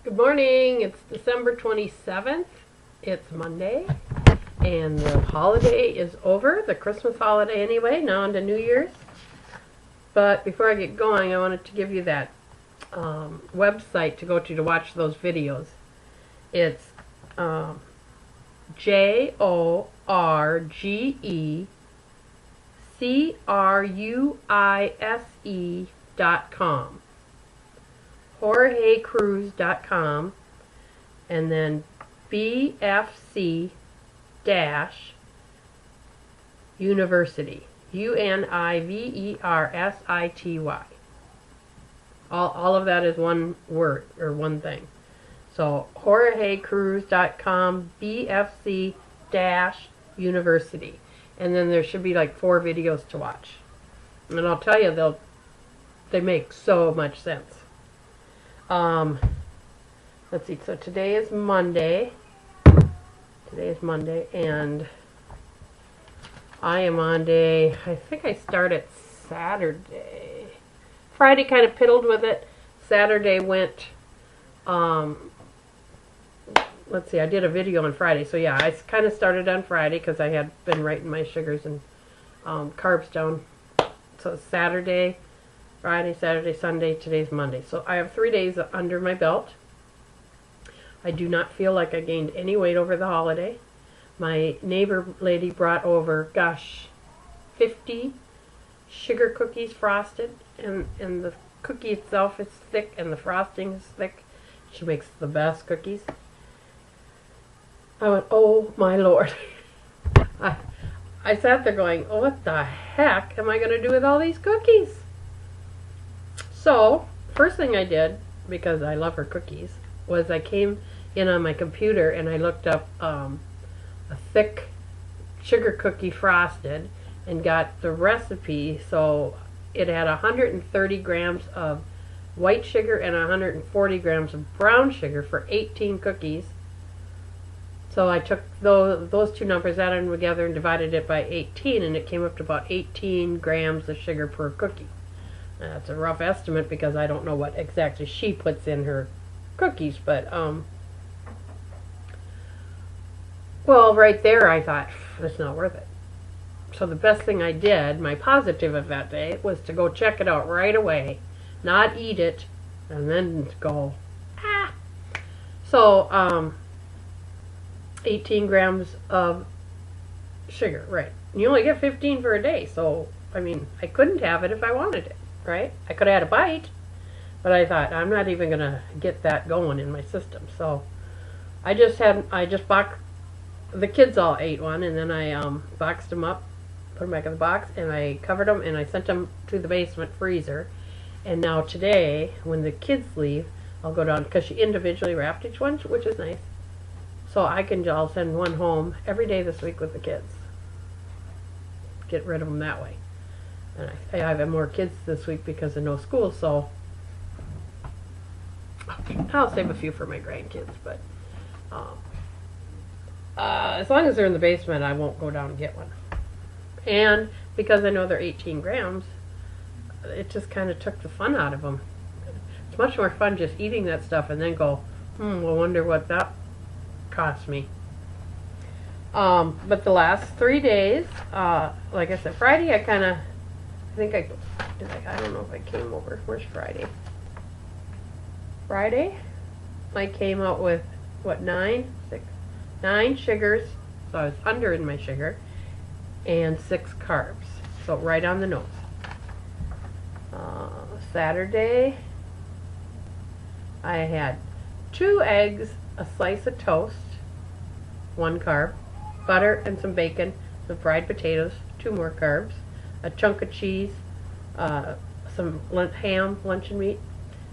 Good morning. It's December 27th. It's Monday, and the holiday is over, the Christmas holiday anyway, now into New Year's. But before I get going, I wanted to give you that website to go to watch those videos. It's JORGECRUISE.com. JorgeCruise.com, and then BFC University, UNIVERSITY. All of that is one word or one thing. So JorgeCruise.com, BFC University, and then there should be like 4 videos to watch. And I'll tell you, they make so much sense. Let's see, so today is Monday, and I am on day, I think I start at Saturday. Friday kind of piddled with it. Saturday went, let's see, I did a video on Friday, so yeah, I kind of started on Friday because I had been writing my sugars and carbs down. So Saturday, Friday, Saturday, Sunday, today's Monday. So I have 3 days under my belt. I do not feel like I gained any weight over the holiday. My neighbor lady brought over, gosh, 50 sugar cookies frosted, and the cookie itself is thick and the frosting is thick. She makes the best cookies. I went, oh my Lord. I sat there going, oh, what the heck am I going to do with all these cookies? So, first thing I did, because I love her cookies, was I came in on my computer and I looked up a thick sugar cookie frosted and got the recipe. So it had 130 grams of white sugar and 140 grams of brown sugar for 18 cookies. So I took those two numbers, added them together, and divided it by 18, and it came up to about 18 grams of sugar per cookie. That's a rough estimate because I don't know what exactly she puts in her cookies, but well, right there I thought, it's not worth it. So the best thing I did, my positive of that day, was to go check it out right away, not eat it, and then go, ah. So 18 grams of sugar, right? You only get 15 for a day, so I mean, I couldn't have it if I wanted it. Right? I could have had a bite, but I thought, I'm not even going to get that going in my system. So I just boxed, the kids all ate one, and then I boxed them up, put them back in the box, and I covered them, and I sent them to the basement freezer. And now today, when the kids leave, I'll go down, because she individually wrapped each one, which is nice. So I'll send one home every day this week with the kids. Get rid of them that way. And I have more kids this week because of no school, so I'll save a few for my grandkids. But as long as they're in the basement, I won't go down and get one. And because I know they're 18 grams, it just kind of took the fun out of them. It's much more fun just eating that stuff and then go, I wonder what that cost me. But the last 3 days, like I said, Friday I don't know if I came over. Where's Friday? Friday, I came out with, what, 9 sugars, so I was under in my sugar, and 6 carbs, so right on the nose. Saturday, I had 2 eggs, a slice of toast, 1 carb, butter and some bacon, some fried potatoes, 2 more carbs, a chunk of cheese, some ham, luncheon meat,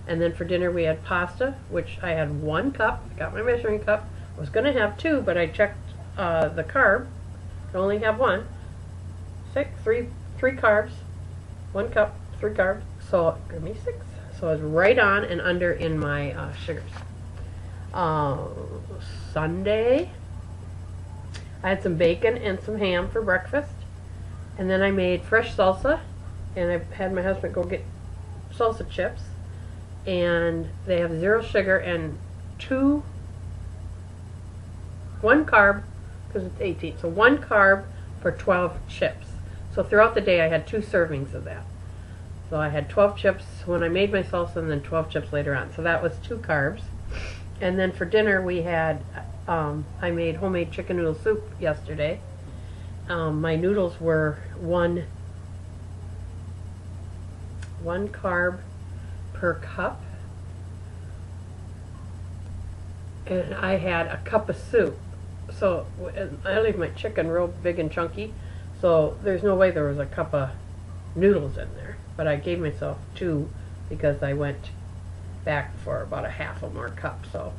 and then for dinner we had pasta, which I had 1 cup. I got my measuring cup. I was going to have 2, but I checked the carb. I could only have 1. 3 carbs, 1 cup, 3 carbs, so give me 6. So I was right on and under in my sugars. Sunday, I had some bacon and some ham for breakfast. And then I made fresh salsa, and I had my husband go get salsa chips, and they have 0 sugar, and one carb, because it's 18, so one carb for 12 chips. So throughout the day I had 2 servings of that. So I had 12 chips when I made my salsa and then 12 chips later on. So that was 2 carbs. And then for dinner we had, I made homemade chicken noodle soup yesterday. My noodles were one carb per cup. And I had a cup of soup. So I leave my chicken real big and chunky. So there's no way there was a cup of noodles in there. But I gave myself 2 because I went back for about a half a more cup. So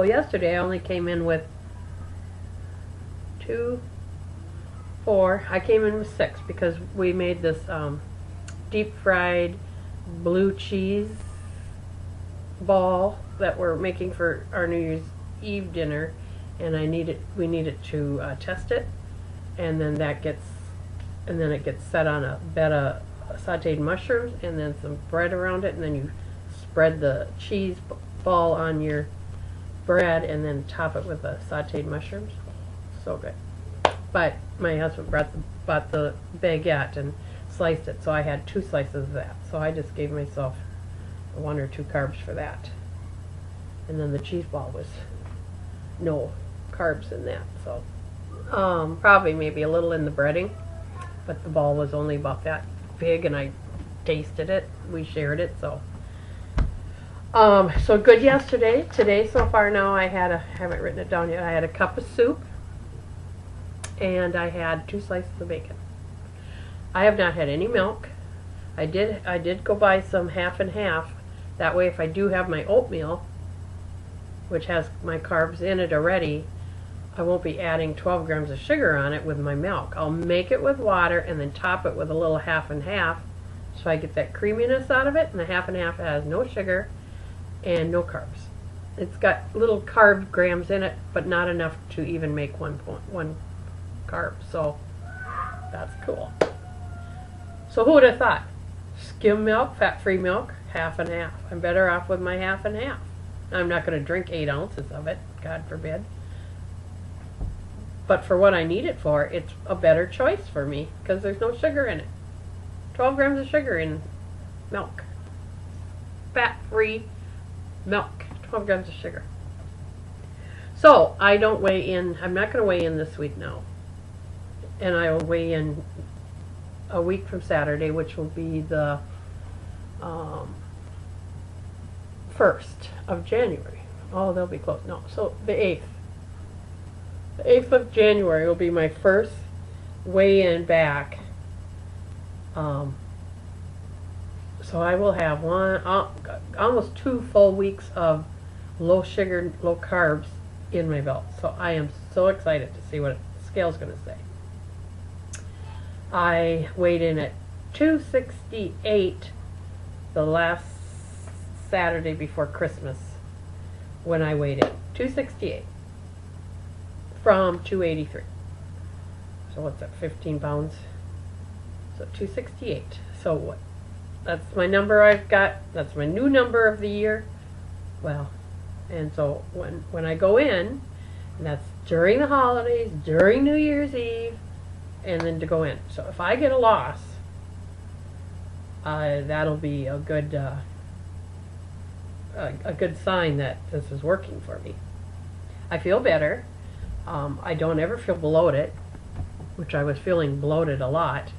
yesterday I only came in with 2, 4. I came in with 6 because we made this deep fried blue cheese ball that we're making for our New Year's Eve dinner, and we needed to test it, and then it gets set on a bed of sauteed mushrooms and then some bread around it, and then you spread the cheese ball on your bread and then top it with the sauteed mushrooms. So good. But my husband bought the baguette and sliced it, so I had 2 slices of that. So I just gave myself 1 or 2 carbs for that. And then the cheese ball was no carbs in that. So probably maybe a little in the breading, but the ball was only about that big, and I tasted it. We shared it, so so good yesterday. Today so far now I haven't written it down yet. I had a cup of soup and I had 2 slices of bacon. I have not had any milk. I did go buy some half and half. That way if I do have my oatmeal, which has my carbs in it already, I won't be adding 12 grams of sugar on it with my milk. I'll make it with water and then top it with a little half and half so I get that creaminess out of it, and the half and half has no sugar and no carbs. It's got little carb grams in it, but not enough to even make one carb, so that's cool. So who would have thought? Skim milk, fat-free milk, half and half. I'm better off with my half and half. I'm not going to drink 8 ounces of it, God forbid. But for what I need it for, it's a better choice for me because there's no sugar in it. 12 grams of sugar in milk. Fat-free milk. 12 grams of sugar. So I don't weigh in. I'm not going to weigh in this week now. And I will weigh in a week from Saturday, which will be the 1st of January. Oh, they'll be close. No, so the 8th. The 8th of January will be my first weigh-in back. So I will have almost 2 full weeks of low sugar, low carbs in my belt. So I am so excited to see what the scale's going to say. I weighed in at 268 the last Saturday before Christmas when I weighed in. 268 from 283. So what's that, 15 pounds? So 268. So what? That's my number I've got. That's my new number of the year. Well, and so when I go in, and that's during the holidays, during New Year's Eve, and then to go in. So if I get a loss, that'll be a good sign that this is working for me. I feel better. I don't ever feel bloated, which I was feeling bloated a lot.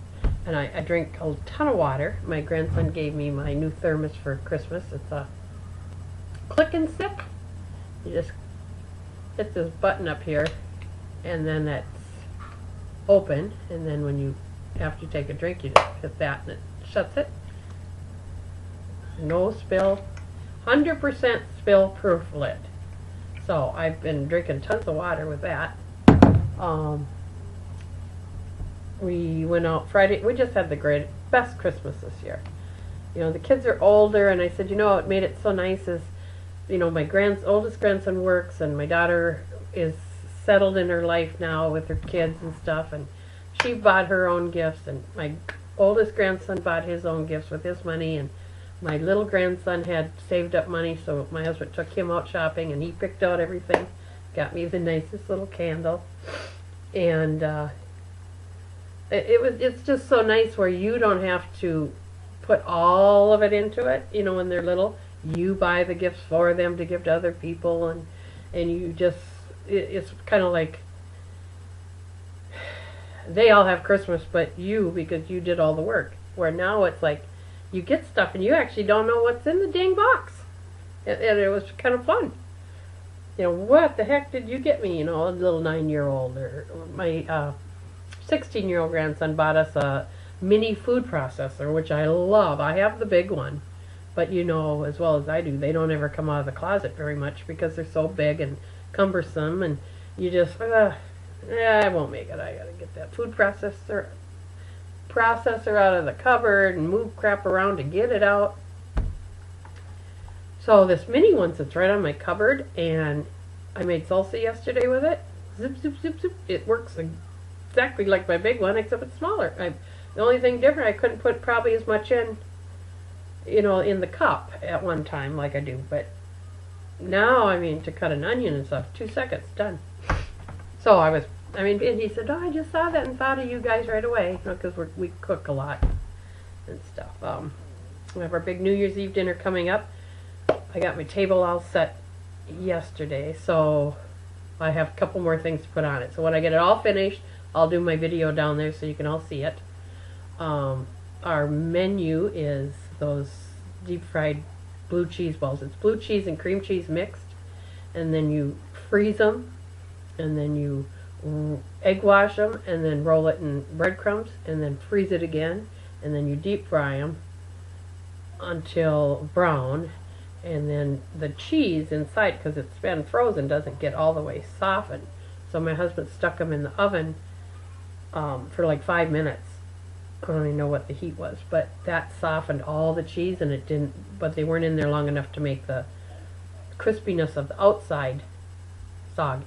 And I drink a ton of water. My grandson gave me my new thermos for Christmas. It's a click and sip. You just hit this button up here, and then that's open. And then when you, after you take a drink, you just hit that and it shuts it. No spill. 100% spill proof lid. So I've been drinking tons of water with that. We went out Friday. We just had the best Christmas this year. You know, the kids are older, and I said, you know, what made it so nice is, you know, my oldest grandson works, and my daughter is settled in her life now with her kids and stuff, and she bought her own gifts, and my oldest grandson bought his own gifts with his money, and My little grandson had saved up money, so my husband took him out shopping, and he picked out everything. Got me the nicest little candle, and it's just so nice where you don't have to put all of it into it. You know, when they're little, you buy the gifts for them to give to other people, and you just it's kind of like they all have Christmas, but you, because you did all the work. Where now it's like you get stuff and you actually don't know what's in the dang box, and it was kind of fun. You know, what the heck did you get me? You know, a little 9-year-old, or my 16-year-old grandson bought us a mini food processor, which I love. I have the big one, but you know as well as I do, they don't ever come out of the closet very much because they're so big and cumbersome, and you just, I won't make it. I gotta get that food processor out of the cupboard and move crap around to get it out. So this mini one sits right on my cupboard, and I made salsa yesterday with it. Zip, zip, zip, zip. It works exactly like my big one, except it's smaller. The only thing different, I couldn't put probably as much in, you know, in the cup at one time like I do. But now, I mean, to cut an onion and stuff, 2 seconds, done. So and he said, oh, I just saw that and thought of you guys right away, you know, because we cook a lot and stuff. We have our big New Year's Eve dinner coming up. I got my table all set yesterday, so I have a couple more things to put on it. So when I get it all finished, I'll do my video down there so you can all see it. Our menu is those deep fried blue cheese balls. It's blue cheese and cream cheese mixed, and then you freeze them, and then you egg wash them, and then roll it in breadcrumbs, and then freeze it again, and then you deep fry them until brown, and then the cheese inside, because it's been frozen, doesn't get all the way softened. So my husband stuck them in the oven for like 5 minutes. I don't even know what the heat was, but that softened all the cheese, and it didn't, but they weren't in there long enough to make the crispiness of the outside soggy.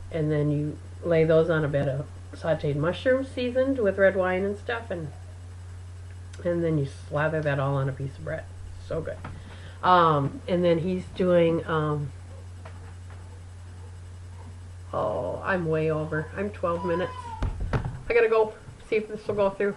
And then you lay those on a bed of sauteed mushrooms seasoned with red wine and stuff, and then you slather that all on a piece of bread. So good. And then he's doing, oh, I'm way over. I'm 12 minutes. I gotta go see if this will go through.